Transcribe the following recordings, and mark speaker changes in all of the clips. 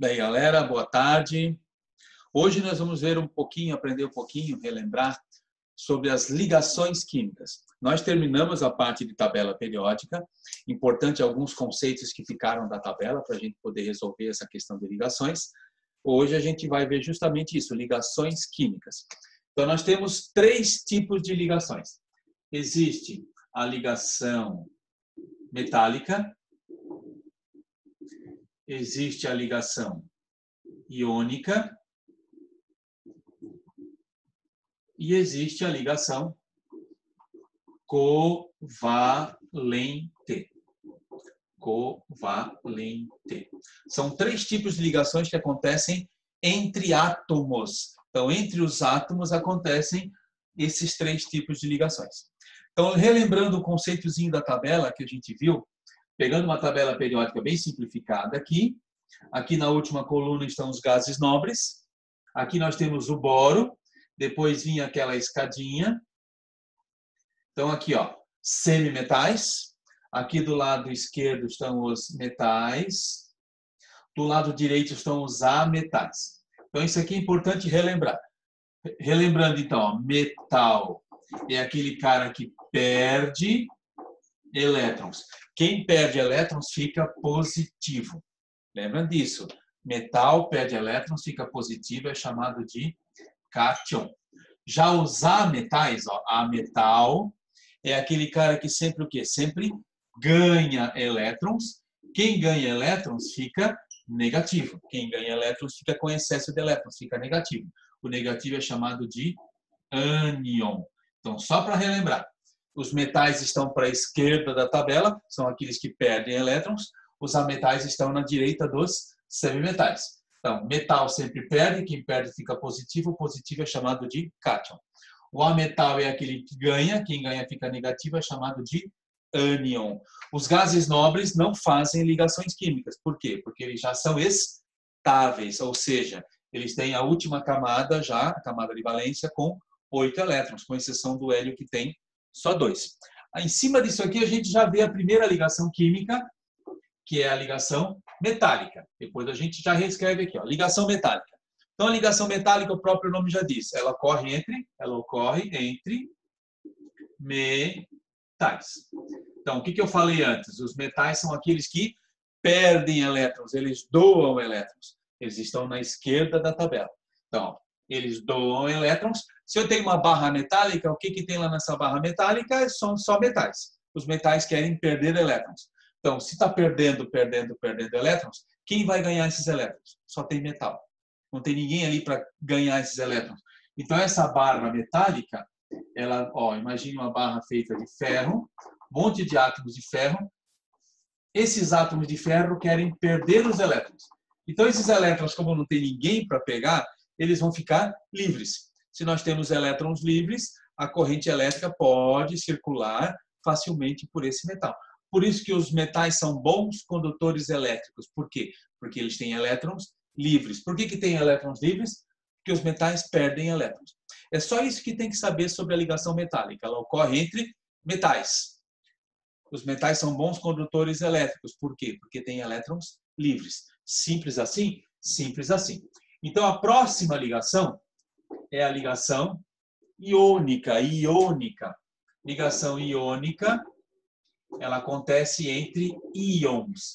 Speaker 1: Daí, galera, boa tarde. Hoje nós vamos ver um pouquinho, aprender um pouquinho, relembrar sobre as ligações químicas. Nós terminamos a parte de tabela periódica. Importante alguns conceitos que ficaram da tabela para a gente poder resolver essa questão de ligações. Hoje a gente vai ver justamente isso, ligações químicas. Então, nós temos três tipos de ligações. Existe a ligação metálica, existe a ligação iônica e existe a ligação covalente. Covalente. São três tipos de ligações que acontecem entre átomos. Então, entre os átomos acontecem esses três tipos de ligações. Então, relembrando o conceitozinho da tabela que a gente viu, pegando uma tabela periódica bem simplificada aqui. Aqui na última coluna estão os gases nobres. Aqui nós temos o boro. Depois vinha aquela escadinha. Então aqui, ó, semimetais. Aqui do lado esquerdo estão os metais. Do lado direito estão os ametais. Então isso aqui é importante relembrar. Relembrando então, ó, metal é aquele cara que perde elétrons. Quem perde elétrons fica positivo. Lembra disso? Metal perde elétrons, fica positivo, é chamado de cátion. Já os ametais, ó, ametal é aquele cara que sempre o quê? Sempre ganha elétrons. Quem ganha elétrons fica negativo. Quem ganha elétrons fica com excesso de elétrons, fica negativo. O negativo é chamado de ânion. Então, só para relembrar, os metais estão para a esquerda da tabela, são aqueles que perdem elétrons. Os ametais estão na direita dos semimetais. Então, metal sempre perde, quem perde fica positivo, o positivo é chamado de cátion. O ametal é aquele que ganha, quem ganha fica negativo, é chamado de ânion. Os gases nobres não fazem ligações químicas. Por quê? Porque eles já são estáveis, ou seja, eles têm a última camada já, a camada de valência, com 8 elétrons, com exceção do hélio que tem só 2. Em cima disso aqui a gente já vê a primeira ligação química, que é a ligação metálica. Depois a gente já reescreve aqui, ó, ligação metálica. Então a ligação metálica, o próprio nome já diz, ela ocorre entre metais. Então o que eu falei antes? Os metais são aqueles que perdem elétrons, eles doam elétrons. Eles estão na esquerda da tabela. Então, eles doam elétrons. Se eu tenho uma barra metálica, o que tem lá nessa barra metálica? São só metais. Os metais querem perder elétrons. Então, se está perdendo elétrons, quem vai ganhar esses elétrons? Só tem metal. Não tem ninguém ali para ganhar esses elétrons. Então, essa barra metálica, ela, ó, imagine uma barra feita de ferro, um monte de átomos de ferro. Esses átomos de ferro querem perder os elétrons. Então, esses elétrons, como não tem ninguém para pegar, eles vão ficar livres. Se nós temos elétrons livres, a corrente elétrica pode circular facilmente por esse metal. Por isso que os metais são bons condutores elétricos. Por quê? Porque eles têm elétrons livres. Por que tem elétrons livres? Porque os metais perdem elétrons. É só isso que tem que saber sobre a ligação metálica. Ela ocorre entre metais. Os metais são bons condutores elétricos. Por quê? Porque têm elétrons livres. Simples assim? Simples assim. Então, a próxima ligação é a ligação iônica. Ligação iônica, ela acontece entre íons.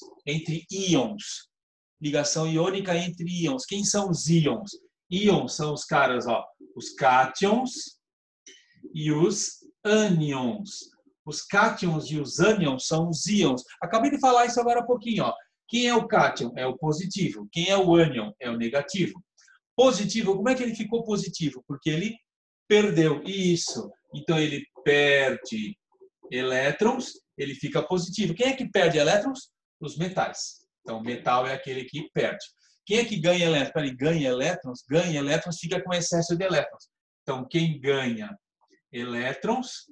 Speaker 1: Ligação iônica entre íons. Quem são os íons? Íons são os caras, ó, os cátions e os ânions. Os cátions e os ânions são os íons. Acabei de falar isso agora há pouquinho, ó. Quem é o cátion? É o positivo. Quem é o ânion? É o negativo. Positivo, como é que ele ficou positivo? Porque ele perdeu. Isso. Então, ele perde elétrons, ele fica positivo. Quem é que perde elétrons? Os metais. Então, metal é aquele que perde. Quem é que ganha elétrons? Ele ganha elétrons, fica com excesso de elétrons. Então, quem ganha elétrons,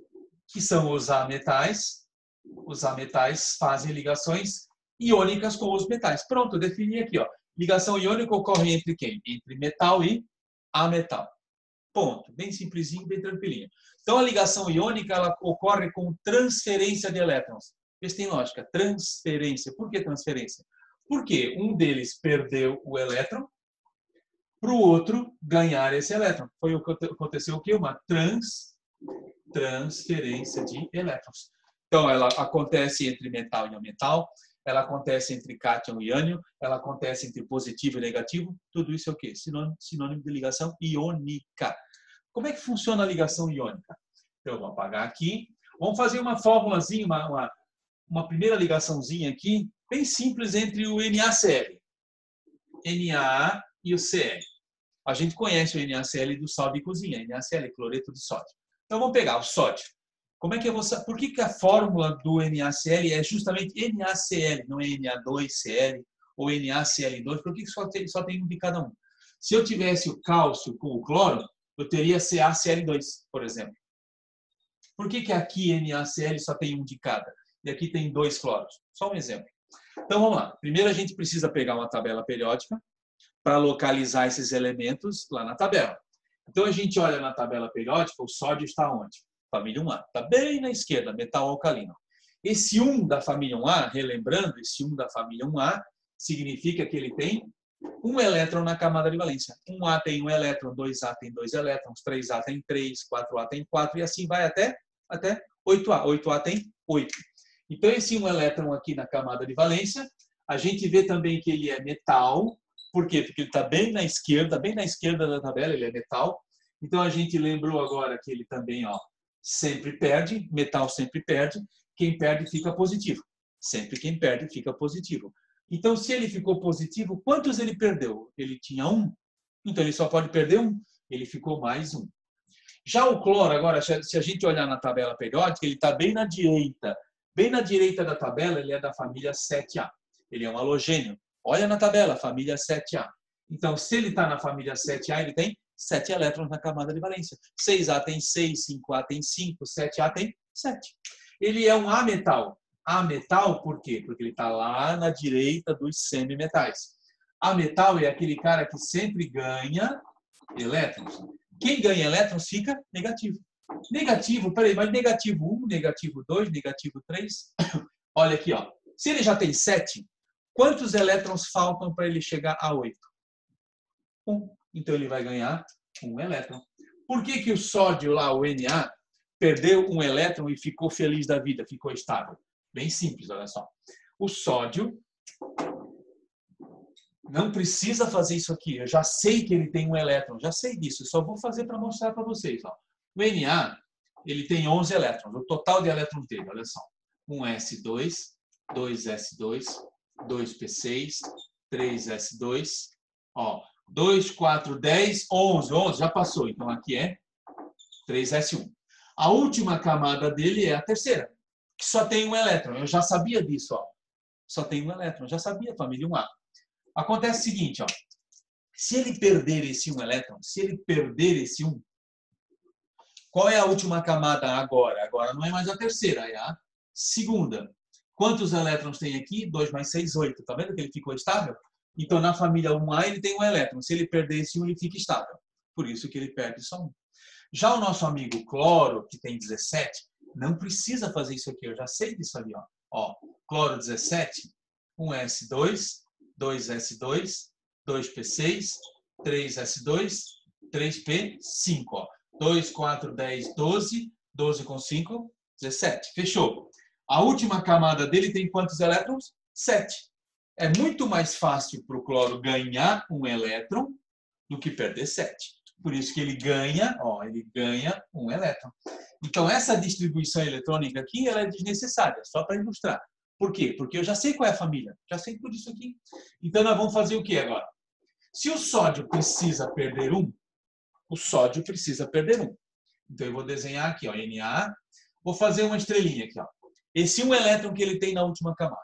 Speaker 1: que são os ametais fazem ligações iônicas com os metais. Pronto, defini aqui, ó. Ligação iônica ocorre entre quem? Entre metal e ametal. Ponto. Bem simplesinho, bem tranquilinho. Então, a ligação iônica ela ocorre com transferência de elétrons. Isso tem lógica. Transferência. Por que transferência? Por quê? Um deles perdeu o elétron para o outro ganhar esse elétron. Foi o que aconteceu o quê? Uma transferência de elétrons. Então, ela acontece entre metal e metal, ela acontece entre cátion e ânion, ela acontece entre positivo e negativo. Tudo isso é o quê? Sinônimo de ligação iônica. Como é que funciona a ligação iônica? Então, eu vou apagar aqui. Vamos fazer uma fórmulazinha, uma primeira ligaçãozinha aqui, bem simples entre o NaCl. Na e o Cl. A gente conhece o NaCl do sal de cozinha, NaCl, cloreto de sódio. Então, vamos pegar o sódio. Como é que eu vou saber? Por que a fórmula do NaCl é justamente NaCl, não é Na2Cl ou NaCl2? Por que só tem um de cada um? Se eu tivesse o cálcio com o cloro, eu teria CaCl2, por exemplo. Por que aqui NaCl só tem um de cada? E aqui tem 2 cloros? Só um exemplo. Então, vamos lá. Primeiro, a gente precisa pegar uma tabela periódica para localizar esses elementos lá na tabela. Então, a gente olha na tabela periódica, o sódio está onde? Família 1A. Está bem na esquerda, metal alcalino. Esse 1 da família 1A, relembrando, esse 1 da família 1A, significa que ele tem um elétron na camada de valência. 1A tem um elétron, 2A tem 2 elétrons, 3A tem 3, 4A tem 4, e assim vai até 8A. 8A tem 8. Então, esse um elétron aqui na camada de valência, a gente vê também que ele é metal. Por quê? Porque ele está bem na esquerda da tabela, ele é metal. Então, a gente lembrou agora que ele também sempre perde, metal sempre perde. Quem perde fica positivo. Sempre quem perde fica positivo. Então, se ele ficou positivo, quantos ele perdeu? Ele tinha 1. Então, ele só pode perder 1. Ele ficou mais 1. Já o cloro, agora, se a gente olhar na tabela periódica, ele está bem na direita. Bem na direita da tabela, ele é da família 7A. Ele é um halogênio. Olha na tabela, família 7A. Então, se ele está na família 7A, ele tem 7 elétrons na camada de valência. 6A tem 6, 5A tem 5, 7A tem 7. Ele é um ametal. Ametal por quê? Porque ele está lá na direita dos semimetais. Ametal é aquele cara que sempre ganha elétrons. Quem ganha elétrons fica negativo. Negativo, peraí, mas negativo 1, negativo 2, negativo 3. Olha aqui, se ele já tem 7, quantos elétrons faltam para ele chegar a 8? 1. Então, ele vai ganhar 1 elétron. Por que o sódio lá, o Na, perdeu 1 elétron e ficou feliz da vida, ficou estável? Bem simples, olha só. O sódio não precisa fazer isso aqui. Eu já sei que ele tem 1 elétron, já sei disso. Eu só vou fazer para mostrar para vocês. O Na, ele tem 11 elétrons. O total de elétrons dele, olha só. 1s2, 2s2, 2p6, 3s2, 2, 4, 10, 11. 11 já passou, então aqui é 3s1. A última camada dele é a terceira, que só tem 1 elétron. Eu já sabia disso, Só tem 1 elétron, eu já sabia, família 1A. Acontece o seguinte, se ele perder esse 1 elétron, se ele perder esse 1, qual é a última camada agora? Agora não é mais a terceira, é a segunda. Quantos elétrons tem aqui? 2 mais 6, 8. Está vendo que ele ficou estável? Então, na família 1A, ele tem 1 elétron. Se ele perder esse 1, ele fica estável. Por isso que ele perde só 1. Já o nosso amigo cloro, que tem 17, não precisa fazer isso aqui. Eu já sei disso ali. Cloro 17, 1s2, 2s2, 2p6, 3s2, 3p5. 2, 4, 10, 12. 12 com 5, 17. Fechou. A última camada dele tem quantos elétrons? 7. É muito mais fácil para o cloro ganhar 1 elétron do que perder 7. Por isso que ele ganha 1 elétron. Então, essa distribuição eletrônica aqui ela é desnecessária, só para ilustrar. Por quê? Porque eu já sei qual é a família, já sei tudo isso aqui. Então, nós vamos fazer o que agora? Se o sódio precisa perder 1, o sódio precisa perder 1. Então, eu vou desenhar aqui, Na. Vou fazer uma estrelinha aqui, Esse 1 elétron que ele tem na última camada.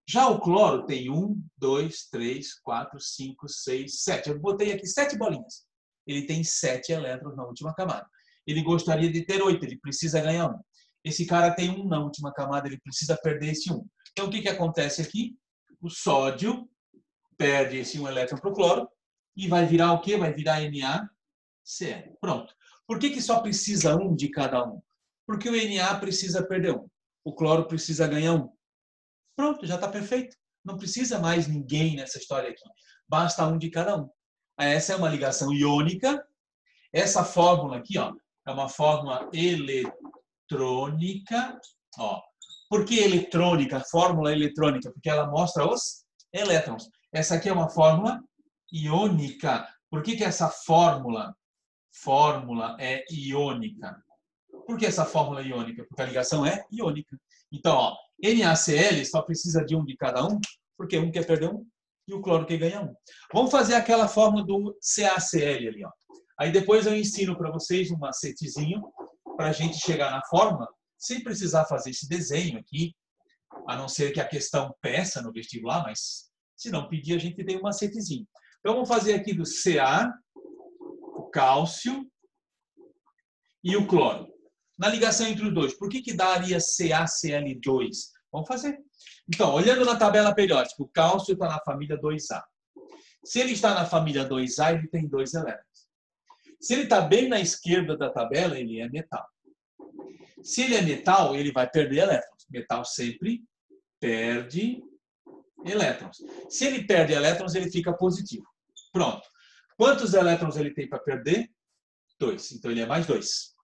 Speaker 1: Já o cloro tem 1, 2, 3, 4, 5, 6, 7. Eu botei aqui 7 bolinhas. Ele tem 7 elétrons na última camada. Ele gostaria de ter 8, ele precisa ganhar 1. Esse cara tem 1 na última camada, ele precisa perder esse 1. Então, o que acontece aqui? O sódio perde esse 1 elétron para o cloro e vai virar o quê? Vai virar NaCl. Pronto. Por que só precisa 1 de cada um? Porque o Na precisa perder 1. O cloro precisa ganhar 1. Pronto, já está perfeito. Não precisa mais ninguém nessa história aqui. Basta um de cada um. Essa é uma ligação iônica. Essa fórmula aqui, ó, é uma fórmula eletrônica. Ó. Por que eletrônica? Fórmula eletrônica? Porque ela mostra os elétrons. Essa aqui é uma fórmula iônica. Por que essa fórmula é iônica? Por que essa fórmula é iônica? Porque a ligação é iônica. Então, ó, NaCl só precisa de um de cada um, porque um quer perder um e o cloro quer ganhar um. Vamos fazer aquela fórmula do CaCl ali, ó. Aí depois eu ensino para vocês um macetezinho para a gente chegar na fórmula sem precisar fazer esse desenho aqui, a não ser que a questão peça no vestibular, mas se não pedir, a gente tem um macetezinho. Então, vamos fazer aqui do Ca, o cálcio e o cloro. Na ligação entre os dois, por que daria CaCl2? Vamos fazer. Então, olhando na tabela periódica, o cálcio está na família 2A. Se ele está na família 2A, ele tem 2 elétrons. Se ele está bem na esquerda da tabela, ele é metal. Se ele é metal, ele vai perder elétrons. Metal sempre perde elétrons. Se ele perde elétrons, ele fica positivo. Pronto. Quantos elétrons ele tem para perder? 2. Então, ele é mais 2.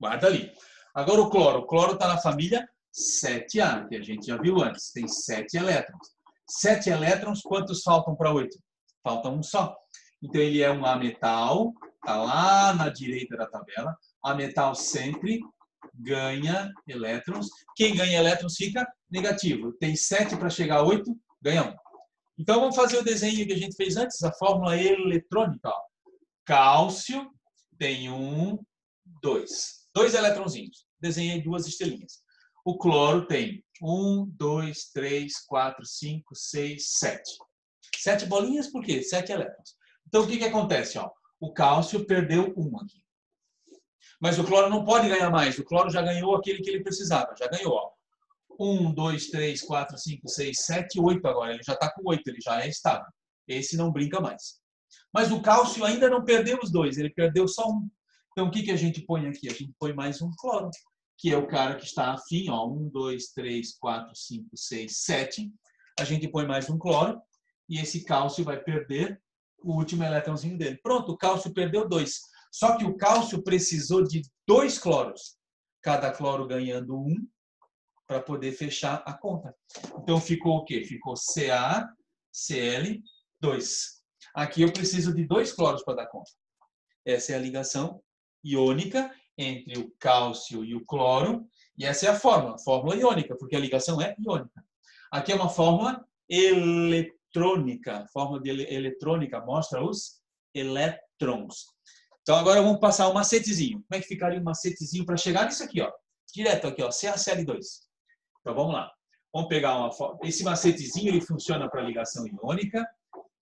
Speaker 1: Guarda ali. Agora, o cloro. O cloro está na família 7A, que a gente já viu antes. Tem 7 elétrons. 7 elétrons, quantos faltam para 8? Falta um só. Então, ele é um A metal. Está lá na direita da tabela. A metal sempre ganha elétrons. Quem ganha elétrons fica negativo. Tem 7 para chegar a 8, ganha 1. Então, vamos fazer o desenho que a gente fez antes, a fórmula eletrônica. Ó. Cálcio tem 1, 2. 2 eletronzinhos. Desenhei 2 estrelinhas. O cloro tem 1, 2, 3, 4, 5, 6, 7. 7 bolinhas, por quê? 7 elétrons. Então, o que acontece? Ó? O cálcio perdeu 1 aqui. Mas o cloro não pode ganhar mais. O cloro já ganhou aquele que ele precisava. Já ganhou. Ó. 1, 2, 3, 4, 5, 6, 7, 8 agora. Ele já está com 8. Ele já é estável. Esse não brinca mais. Mas o cálcio ainda não perdeu os 2. Ele perdeu só 1. Então, o que a gente põe aqui? A gente põe mais um cloro, que é o cara que está afim. Ó. 1, 2, 3, 4, 5, 6, 7. A gente põe mais um cloro. E esse cálcio vai perder o último elétronzinho dele. Pronto, o cálcio perdeu 2. Só que o cálcio precisou de 2 cloros. Cada cloro ganhando 1 para poder fechar a conta. Então, ficou o quê? Ficou CaCl2. Aqui eu preciso de 2 cloros para dar conta. Essa é a ligação iônica entre o cálcio e o cloro. E essa é a fórmula iônica, porque a ligação é iônica. Aqui é uma fórmula eletrônica. A fórmula de eletrônica mostra os elétrons. Então, agora vamos passar um macetezinho. Como é que ficaria um macetezinho para chegar nisso aqui? Ó? Direto aqui, ó, CaCl2. Então, vamos lá. Vamos pegar uma fórmula. Esse macetezinho ele funciona para ligação iônica,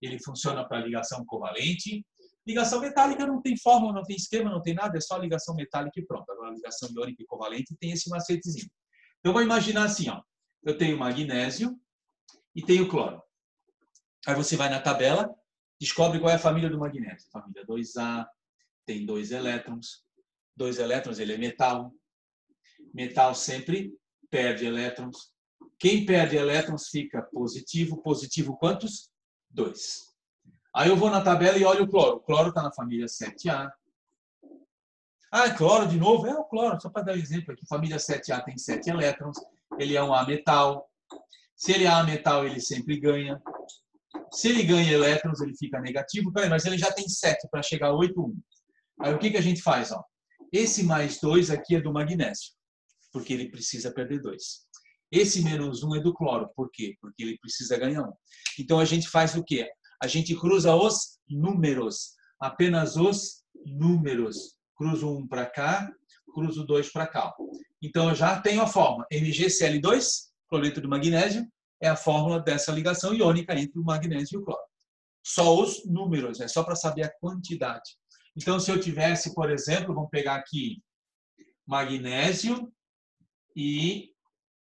Speaker 1: ele funciona para ligação covalente. Ligação metálica não tem fórmula, não tem esquema, não tem nada, é só ligação metálica e pronto. Agora, ligação iônica e covalente tem esse macetezinho. Então, vou imaginar assim, ó. Eu tenho magnésio e tenho cloro. Aí você vai na tabela, descobre qual é a família do magnésio. Família 2A, tem 2 elétrons. 2 elétrons, ele é metal. Metal sempre perde elétrons. Quem perde elétrons fica positivo. Positivo quantos? 2. Aí eu vou na tabela e olho o cloro. O cloro está na família 7A. Ah, é cloro de novo? É o cloro, só para dar um exemplo aqui. Família 7A tem 7 elétrons. Ele é um A metal. Se ele é A metal, ele sempre ganha. Se ele ganha elétrons, ele fica negativo. Peraí, mas ele já tem 7 para chegar a 8, 1. Aí o que a gente faz? Ó? Esse mais 2 aqui é do magnésio, porque ele precisa perder 2. Esse menos 1 é do cloro, por quê? Porque ele precisa ganhar 1. Então a gente faz o quê? A gente cruza os números, apenas os números. Cruzo 1 para cá, cruzo 2 para cá. Então eu já tenho a fórmula. MgCl2, cloreto de magnésio, é a fórmula dessa ligação iônica entre o magnésio e o cloro. Só os números, é só para saber a quantidade. Então, se eu tivesse, por exemplo, vamos pegar aqui magnésio e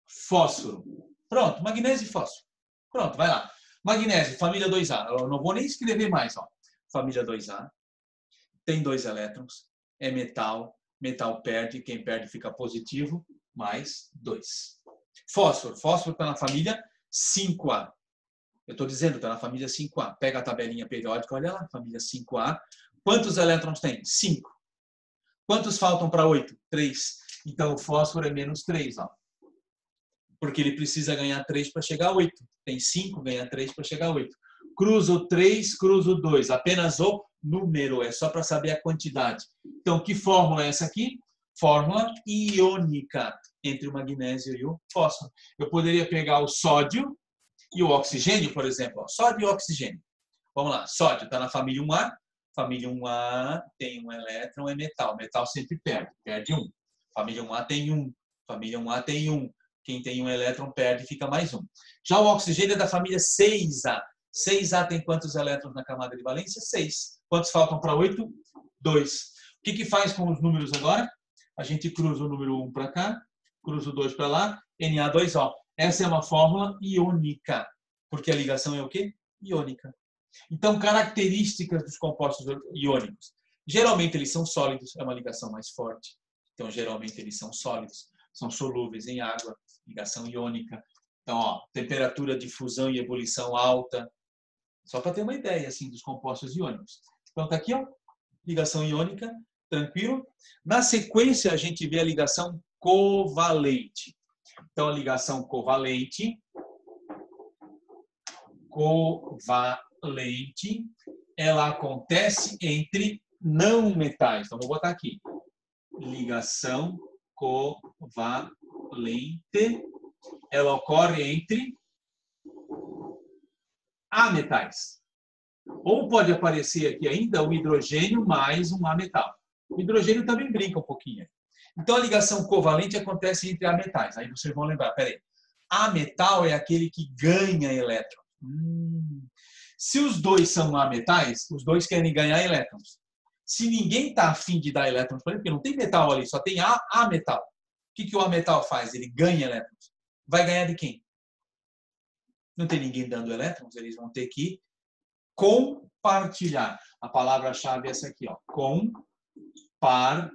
Speaker 1: fósforo. Pronto, magnésio e fósforo. Pronto, vai lá. Magnésio, família 2A. Eu não vou nem escrever mais. Ó. Família 2A. Tem 2 elétrons. É metal. Metal perde. Quem perde fica positivo. Mais 2. Fósforo. Fósforo está na família 5A. Eu estou dizendo, está na família 5A. Pega a tabelinha periódica, olha lá, família 5A. Quantos elétrons tem? 5. Quantos faltam para 8? 3. Então, o fósforo é menos 3. Ó. Porque ele precisa ganhar 3 para chegar a 8. Tem 5, ganha 3 para chegar a 8. Cruzo 3, cruzo 2. Apenas o número, é só para saber a quantidade. Então, que fórmula é essa aqui? Fórmula iônica entre o magnésio e o fósforo. Eu poderia pegar o sódio e o oxigênio, por exemplo. Sódio e oxigênio. Vamos lá, sódio está na família 1A. Família 1A tem um elétron, é metal. Metal sempre perde 1. Família 1A tem 1. Família 1A tem 1. Quem tem um elétron perde, fica mais 1. Já o oxigênio é da família 6A. 6A tem quantos elétrons na camada de valência? 6. Quantos faltam para 8? 2. O que faz com os números agora? A gente cruza o número 1 para cá, cruza o 2 para lá, Na2O. Essa é uma fórmula iônica, porque a ligação é o quê? Iônica. Então, características dos compostos iônicos. Geralmente eles são sólidos, é uma ligação mais forte. Então, geralmente eles são sólidos, são solúveis em água, ligação iônica. Então, ó, temperatura de fusão e ebulição alta. Só para ter uma ideia assim dos compostos iônicos. Então, tá aqui, ó, ligação iônica, tranquilo. Na sequência, a gente vê a ligação covalente. Então, a ligação covalente, ela acontece entre não metais. Então, vou botar aqui. Ligação covalente, ela ocorre entre ametais. Ou pode aparecer aqui ainda o hidrogênio mais um ametal. O hidrogênio também brinca um pouquinho. Então, a ligação covalente acontece entre ametais. Aí vocês vão lembrar, peraí. Ametal é aquele que ganha elétrons. Se os dois são ametais, os dois querem ganhar elétrons. Se ninguém está afim de dar elétrons para ele, porque não tem metal ali, só tem ametal. O que o ametal faz? Ele ganha elétrons. Vai ganhar de quem? Não tem ninguém dando elétrons, eles vão ter que compartilhar. A palavra-chave é essa aqui, ó. Compartilhar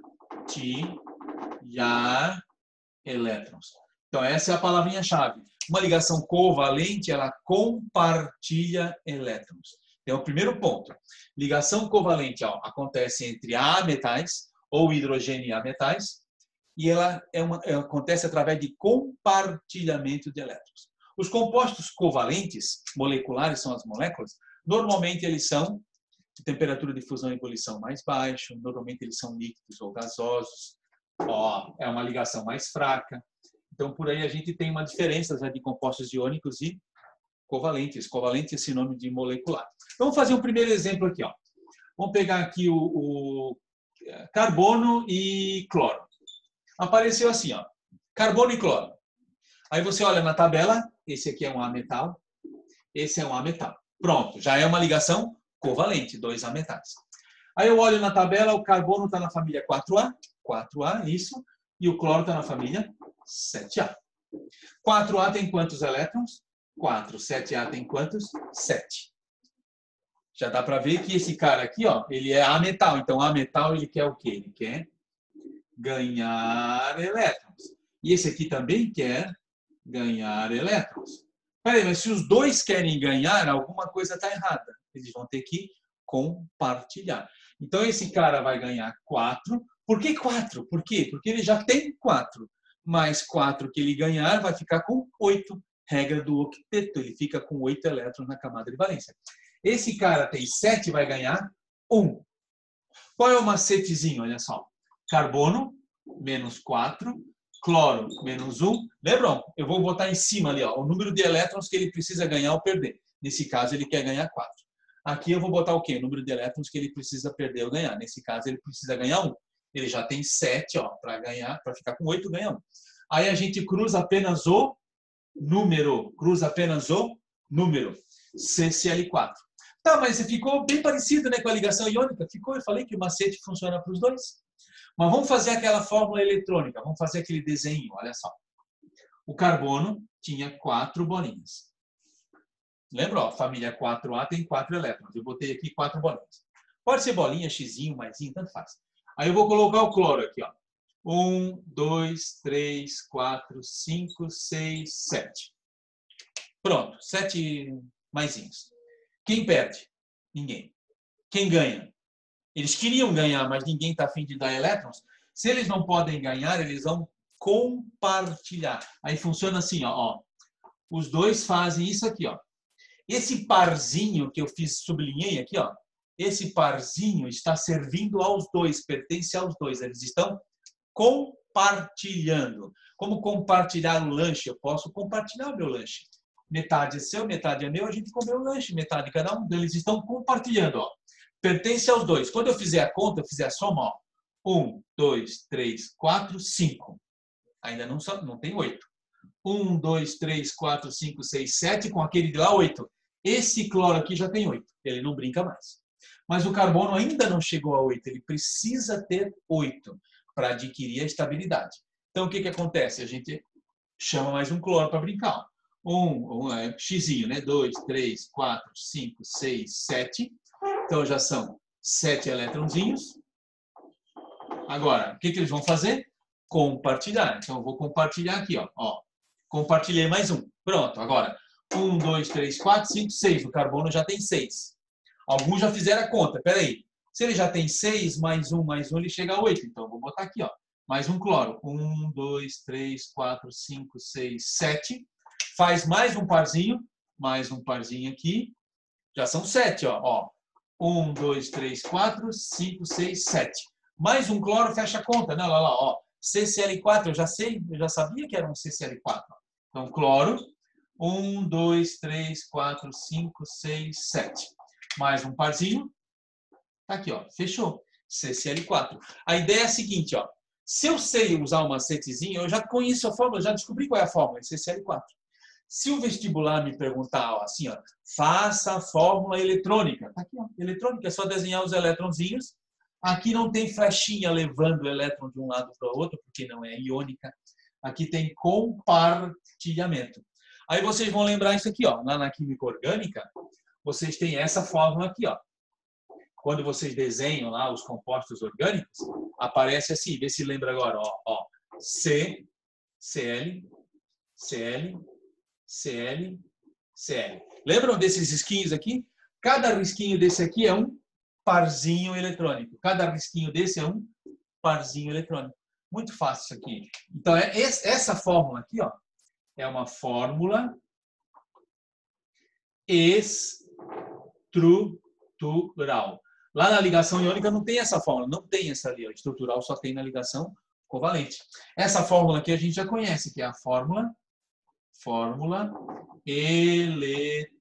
Speaker 1: elétrons. Então, essa é a palavrinha-chave. Uma ligação covalente, ela compartilha elétrons. Então, o primeiro ponto. Ligação covalente, ó, acontece entre ametais, ou hidrogênio e ametais, e ela acontece através de compartilhamento de elétrons. Os compostos covalentes, moleculares são as moléculas, normalmente eles são de temperatura de fusão e ebulição mais baixa, normalmente eles são líquidos ou gasosos, ó, é uma ligação mais fraca. Então, por aí a gente tem uma diferença de compostos iônicos e covalentes. Covalente é sinônimo de molecular. Então, vamos fazer um primeiro exemplo aqui. Ó. Vamos pegar aqui o carbono e cloro. Apareceu assim, ó, carbono e cloro. Aí você olha na tabela, esse aqui é um ametal, esse é um ametal. Pronto, já é uma ligação covalente, 2 ametais. Aí eu olho na tabela, o carbono está na família 4A, isso, e o cloro está na família 7A. 4A tem quantos elétrons? 4. 7A tem quantos? 7. Já dá para ver que esse cara aqui, ó, ele é ametal. Então, ametal, ele quer o quê? Ele quer ganhar elétrons. E esse aqui também quer ganhar elétrons. Peraí, mas se os dois querem ganhar, alguma coisa está errada. Eles vão ter que compartilhar. Então, esse cara vai ganhar 4. Por que 4? Por quê? Porque ele já tem 4. Mais 4 que ele ganhar vai ficar com 8. Regra do octeto. Ele fica com 8 elétrons na camada de valência. Esse cara tem 7, vai ganhar 1. Qual é o macetezinho? Olha só. Carbono, menos 4. Cloro, menos 1. Lembram? Eu vou botar em cima ali, ó, o número de elétrons que ele precisa ganhar ou perder. Nesse caso, ele quer ganhar 4. Aqui eu vou botar o quê? O número de elétrons que ele precisa perder ou ganhar. Nesse caso, ele precisa ganhar 1. Ele já tem 7, ó, para ganhar, para ficar com 8, ganha 1. Aí a gente cruza apenas o número. CCl4. Tá, mas ficou bem parecido, né, com a ligação iônica. Ficou, eu falei que o macete funciona para os dois. Mas vamos fazer aquela fórmula eletrônica. Vamos fazer aquele desenho, olha só. O carbono tinha 4 bolinhas. Lembra? Ó, família 4A tem 4 elétrons. Eu botei aqui 4 bolinhas. Pode ser bolinha, xizinho, maisinho, tanto faz. Aí eu vou colocar o cloro aqui, ó. 1, 2, 3, 4, 5, 6, 7. Pronto. 7 maisinhos. Quem perde? Ninguém. Quem ganha? Eles queriam ganhar, mas ninguém está afim de dar elétrons. Se eles não podem ganhar, eles vão compartilhar. Aí funciona assim, ó. Os dois fazem isso aqui, ó. Esse parzinho que eu sublinhei aqui, ó. Esse parzinho está servindo aos dois, pertence aos dois. Eles estão compartilhando. Como compartilhar o lanche? Eu posso compartilhar o meu lanche. Metade é seu, metade é meu, a gente comeu o lanche, metade de cada um. Eles estão compartilhando, ó. Pertence aos dois. Quando eu fizer a conta, eu fizer a soma, ó. 1, 2, 3, 4, 5. Ainda não tem 8. 1, 2, 3, 4, 5, 6, 7. Com aquele de lá, 8. Esse cloro aqui já tem 8. Ele não brinca mais. Mas o carbono ainda não chegou a 8. Ele precisa ter 8 para adquirir a estabilidade. Então, o que acontece? A gente chama mais um cloro para brincar. Xzinho, né? 2, 3, 4, 5, 6, 7. Então, já são 7 elétronzinhos. Agora, o que eles vão fazer? Compartilhar. Então, eu vou compartilhar aqui, ó. Compartilhei mais um. Pronto, agora. 1, 2, 3, 4, 5, 6. O carbono já tem 6. Alguns já fizeram a conta. Espera aí. Se ele já tem 6, mais um, ele chega a 8. Então, eu vou botar aqui, ó. Mais um cloro. 1, 2, 3, 4, 5, 6, 7. Faz mais um parzinho aqui. Já são 7, ó. 1, 2, 3, 4, 5, 6, 7. Mais um cloro, fecha a conta, né? Lá, ó. CCl4, eu já sabia que era um CCl4. Então, cloro. 1, 2, 3, 4, 5, 6, 7. Mais um parzinho. Tá aqui, ó. Fechou. CCl4. A ideia é a seguinte, ó. Se eu sei usar um macetezinho, eu já conheço a fórmula, já descobri qual é a fórmula, é CCl4. Se o vestibular me perguntar, ó, assim, ó, faça a fórmula eletrônica. Tá aqui, ó. Eletrônica é só desenhar os elétronzinhos. Aqui não tem flechinha levando o elétron de um lado para o outro, porque não é iônica. Aqui tem compartilhamento. Aí vocês vão lembrar isso aqui, ó. Lá na química orgânica, vocês têm essa fórmula aqui, ó. Quando vocês desenham lá os compostos orgânicos, aparece assim, vê se lembra agora, ó. C, Cl, Cl, Cl, Cl. Lembram desses risquinhos aqui? Cada risquinho desse aqui é um parzinho eletrônico. Cada risquinho desse é um parzinho eletrônico. Muito fácil isso aqui. Então, essa fórmula aqui, ó, é uma fórmula estrutural. Lá na ligação iônica não tem essa fórmula, não tem essa ali. Estrutural só tem na ligação covalente. Essa fórmula aqui a gente já conhece, que é a fórmula eletrônica.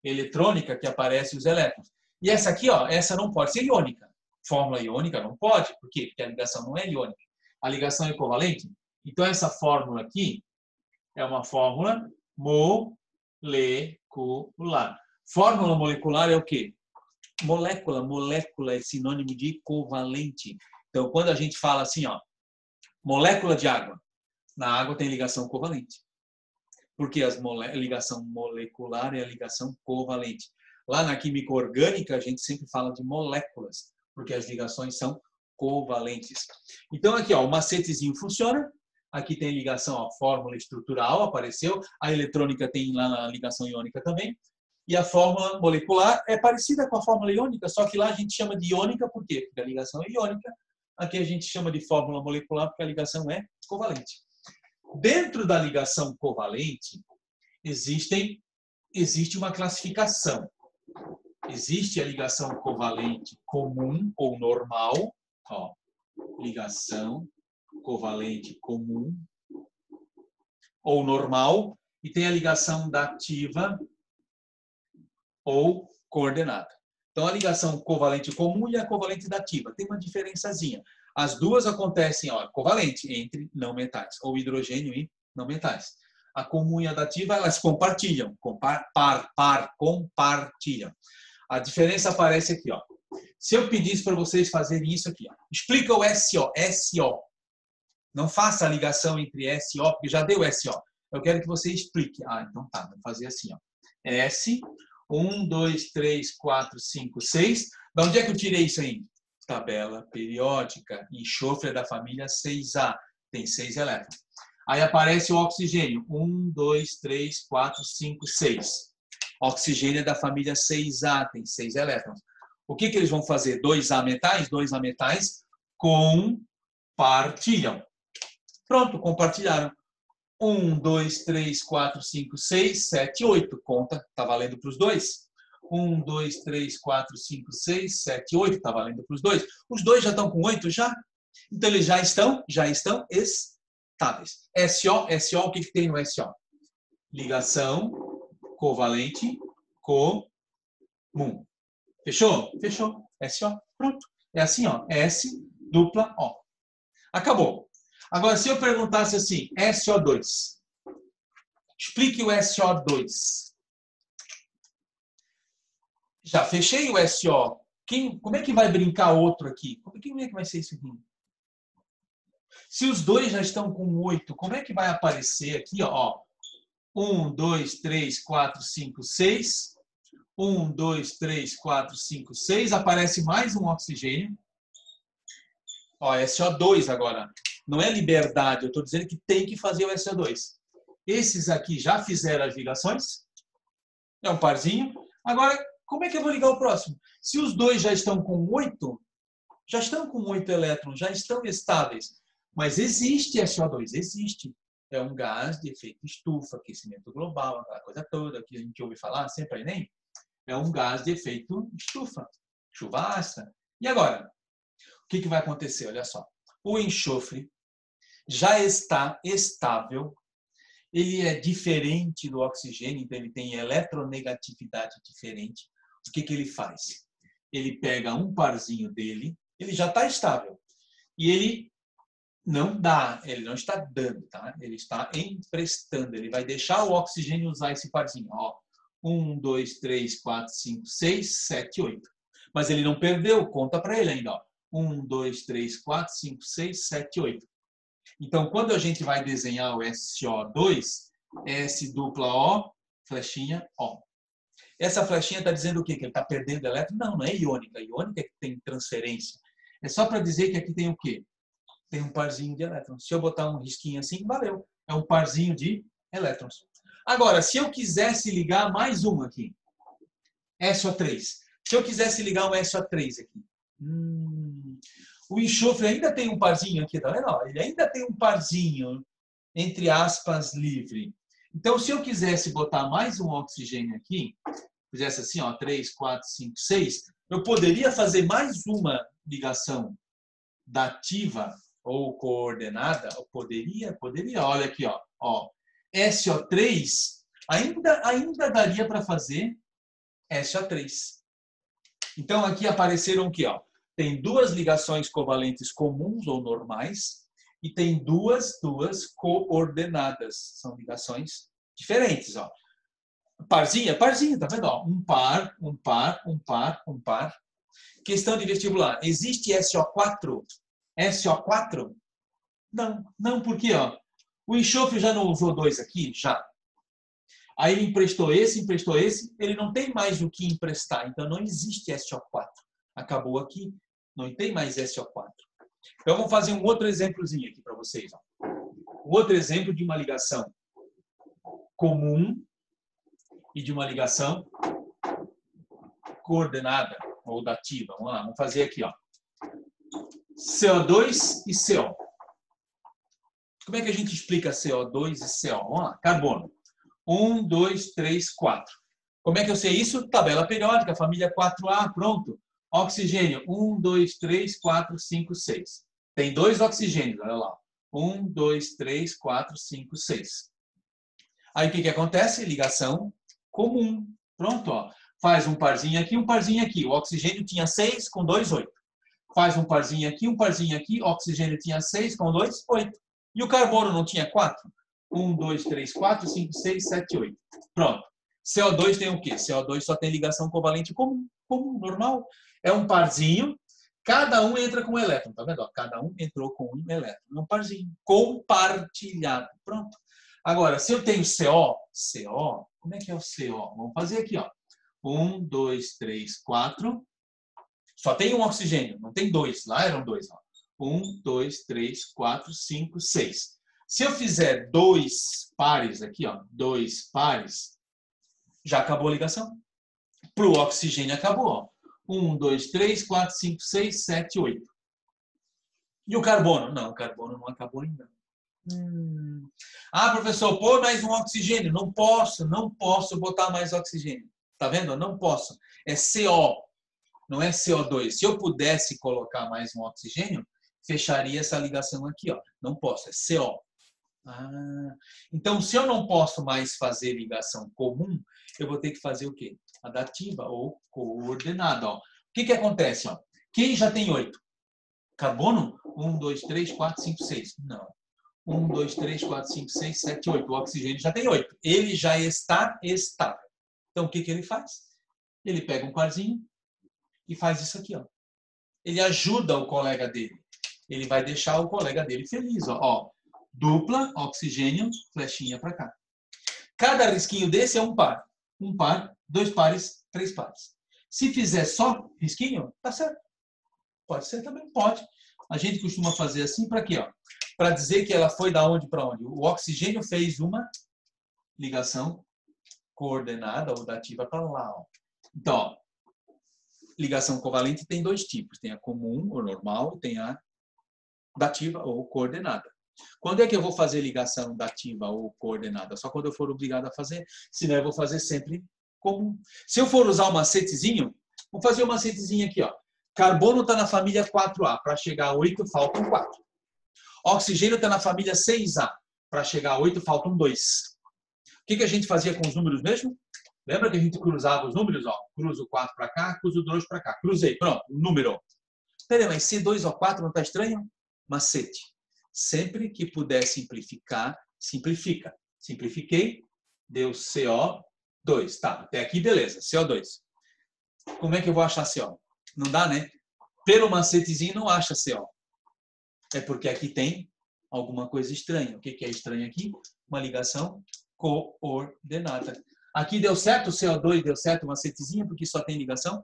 Speaker 1: Eletrônica que aparece os elétrons. E essa aqui, ó, essa não pode ser iônica. Fórmula iônica não pode. Por quê? Porque a ligação não é iônica. A ligação é covalente. Então, essa fórmula aqui é uma fórmula molecular. Fórmula molecular é o quê? Molécula é sinônimo de covalente. Então, quando a gente fala assim, ó, molécula de água, na água tem ligação covalente. Porque a ligação molecular é a ligação covalente. Lá na química orgânica, a gente sempre fala de moléculas, porque as ligações são covalentes. Então, aqui, ó, o macetezinho funciona. Aqui tem ligação, ó, fórmula estrutural, apareceu. A eletrônica tem lá na ligação iônica também. E a fórmula molecular é parecida com a fórmula iônica, só que lá a gente chama de iônica, por quê? Porque a ligação é iônica. Aqui a gente chama de fórmula molecular, porque a ligação é covalente. Dentro da ligação covalente, existe uma classificação. Existe a ligação covalente comum ou normal, ó, ligação covalente comum ou normal, e tem a ligação dativa ou coordenada. Então, a ligação covalente comum e a covalente dativa tem uma diferençazinha. As duas acontecem, ó, covalente entre não metais, ou hidrogênio e não metais. A comum e a dativa, elas compartilham, compartilham. A diferença aparece aqui, ó. Se eu pedisse para vocês fazerem isso aqui, ó, explica o SO. Não faça a ligação entre SO, porque já deu SO. Eu quero que você explique. Então tá, vou fazer assim, ó. S, 1, 2, 3, 4, 5, 6. De onde é que eu tirei isso aí? Tabela periódica. Enxofre da família 6A. Tem 6 elétrons. Aí aparece o oxigênio. 1, 2, 3, 4, 5, 6. Oxigênio é da família 6A, tem 6 elétrons. O que eles vão fazer? 2A metais? 2A metais compartilham. Pronto, compartilharam. 1, 2, 3, 4, 5, 6, 7, 8. Conta, está valendo para os dois. 1, 2, 3, 4, 5, 6, 7, 8. Está valendo para os dois. Os dois já estão com 8 já? Então, eles já estão estáveis. SO, o que tem no SO? Ligação covalente comum. Fechou? Fechou. SO. Pronto. É assim, ó. S dupla O. Acabou. Agora, se eu perguntasse assim, SO2. Explique o SO2. Já fechei o SO. Como é que vai brincar outro aqui? Como é que vai ser isso aqui? Se os dois já estão com 8, como é que vai aparecer aqui? Ó, 1, 2, 3, 4, 5, 6. 1, 2, 3, 4, 5, 6. Aparece mais um oxigênio. Ó, SO2 agora. Não é liberdade, eu estou dizendo que tem que fazer o SO2. Esses aqui já fizeram as ligações. É um parzinho. Agora, como é que eu vou ligar o próximo? Se os dois já estão com 8, já estão com 8 elétrons, já estão estáveis. Mas existe SO2, existe. É um gás de efeito estufa, aquecimento global, aquela coisa toda que a gente ouve falar sempre, nem? É um gás de efeito estufa, chuva ácida. E agora? O que vai acontecer? Olha só. O enxofre já está estável, ele é diferente do oxigênio, então ele tem eletronegatividade diferente. O que ele faz? Ele pega um parzinho dele, ele já está estável, e ele não dá, ele não está dando, tá? Ele está emprestando, ele vai deixar o oxigênio usar esse parzinho. Ó, 1, 2, 3, 4, 5, 6, 7, 8. Mas ele não perdeu, conta para ele ainda. Ó. 1, 2, 3, 4, 5, 6, 7, 8. Então, quando a gente vai desenhar o SO2, S dupla O, flechinha O. Essa flechinha está dizendo o quê? Que ele está perdendo elétron? Não, não é iônica. A iônica é que tem transferência. É só para dizer que aqui tem o quê? Tem um parzinho de elétrons. Se eu botar um risquinho assim, valeu. É um parzinho de elétrons. Agora, se eu quisesse ligar mais um aqui, SO3. Se eu quisesse ligar um SO3 aqui, o enxofre ainda tem um parzinho aqui, tá vendo? Ele ainda tem um parzinho, entre aspas, livre. Então, se eu quisesse botar mais um oxigênio aqui, fizesse assim, ó, 3, 4, 5, 6, eu poderia fazer mais uma ligação dativa ou coordenada? Eu poderia. Olha aqui, ó. SO3 ainda daria para fazer SO3. Então, aqui apareceram o quê? Ó? Tem duas ligações covalentes comuns ou normais e tem duas coordenadas. São ligações diferentes. Ó. Parzinha, tá vendo? Ó? Um par. Questão de vestibular. Existe SO4? SO4? Não, por quê? Ó? O enxofre já não usou 2 aqui? Já. Aí ele emprestou esse, ele não tem mais o que emprestar, então não existe SO4. Acabou aqui, não tem mais SO4. Então vamos fazer um outro exemplozinho aqui para vocês. Ó. Um outro exemplo de uma ligação comum e de uma ligação coordenada ou dativa. Vamos lá, vamos fazer aqui. Ó. CO2 e CO. Como é que a gente explica CO2 e CO? Vamos lá, carbono. 1, 2, 3, 4. Como é que eu sei isso? Tabela periódica, família 4A, pronto. Oxigênio, 1, 2, 3, 4, 5, 6. Tem 2 oxigênios, olha lá. 1, 2, 3, 4, 5, 6. Aí o que acontece? Ligação comum. Pronto, ó. Faz um parzinho aqui, um parzinho aqui. O oxigênio tinha 6 com 2, 8. Faz um parzinho aqui, o oxigênio tinha 6 com 2, 8. E o carbono não tinha 4? 1, 2, 3, 4, 5, 6, 7, 8. Pronto. CO2 tem o quê? CO2 só tem ligação covalente comum, normal. É um parzinho, cada um entra com um elétron, tá vendo? Cada um entrou com um elétron. É um parzinho, compartilhado. Pronto. Agora, se eu tenho CO, como é que é o CO? Vamos fazer aqui, ó. 1, 2, 3, 4. Só tem um oxigênio, não tem 2. Lá eram 2, ó. 1, 2, 3, 4, 5, 6. Se eu fizer 2 pares aqui, ó, 2 pares, já acabou a ligação. Para o oxigênio acabou, ó. 1, 2, 3, 4, 5, 6, 7, 8. E o carbono? Não, o carbono não acabou ainda. Ah, professor, pô mais um oxigênio. Não posso botar mais oxigênio. Tá vendo? Eu não posso. É CO, não é CO2. Se eu pudesse colocar mais um oxigênio, fecharia essa ligação aqui, ó. Não posso, é CO. Então, se eu não posso mais fazer ligação comum, eu vou ter que fazer o quê? Adativa ou coordenada. Ó. O que acontece? Ó? Quem já tem 8? Carbono? 1, 2, 3, 4, 5, 6. Não. 1, 2, 3, 4, 5, 6, 7, 8. O oxigênio já tem 8. Ele já está estável. Então, o que ele faz? Ele pega um parzinho e faz isso aqui. Ó. Ele ajuda o colega dele. Ele vai deixar o colega dele feliz. Ó. Dupla, oxigênio, flechinha para cá. Cada risquinho desse é um par. Um par, 2 pares, 3 pares. Se fizer só risquinho, tá certo. Pode ser também? Pode. A gente costuma fazer assim para quê? Para dizer que ela foi da onde para onde. O oxigênio fez uma ligação coordenada ou dativa para lá. Ó. Então, ó, ligação covalente tem 2 tipos. Tem a comum ou normal e tem a dativa ou coordenada. Quando é que eu vou fazer ligação dativa ou coordenada? Só quando eu for obrigado a fazer, senão eu vou fazer sempre comum. Se eu for usar o macetezinho, vou fazer o macetezinho aqui, ó. Carbono está na família 4A, para chegar a 8 faltam 4. Oxigênio está na família 6A, para chegar a 8 faltam 2. O que a gente fazia com os números mesmo? Lembra que a gente cruzava os números? Ó, cruzo o 4 para cá, cruzo o 2 para cá. Cruzei, pronto, número. Peraí, mas C2 ou 4 não está estranho? Macete. Sempre que puder simplificar, simplifica. Simplifiquei, deu CO2. Tá, até aqui beleza, CO2. Como é que eu vou achar CO? Não dá, né? Pelo macetezinho não acha CO. É porque aqui tem alguma coisa estranha. O que é estranho aqui? Uma ligação coordenada. Aqui deu certo o CO2, deu certo o macetezinho, porque só tem ligação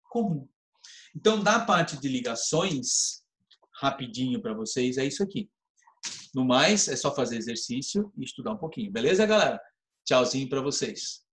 Speaker 1: comum. Então, da parte de ligações, rapidinho para vocês, é isso aqui. No mais, é só fazer exercício e estudar um pouquinho. Beleza, galera? Tchauzinho para vocês.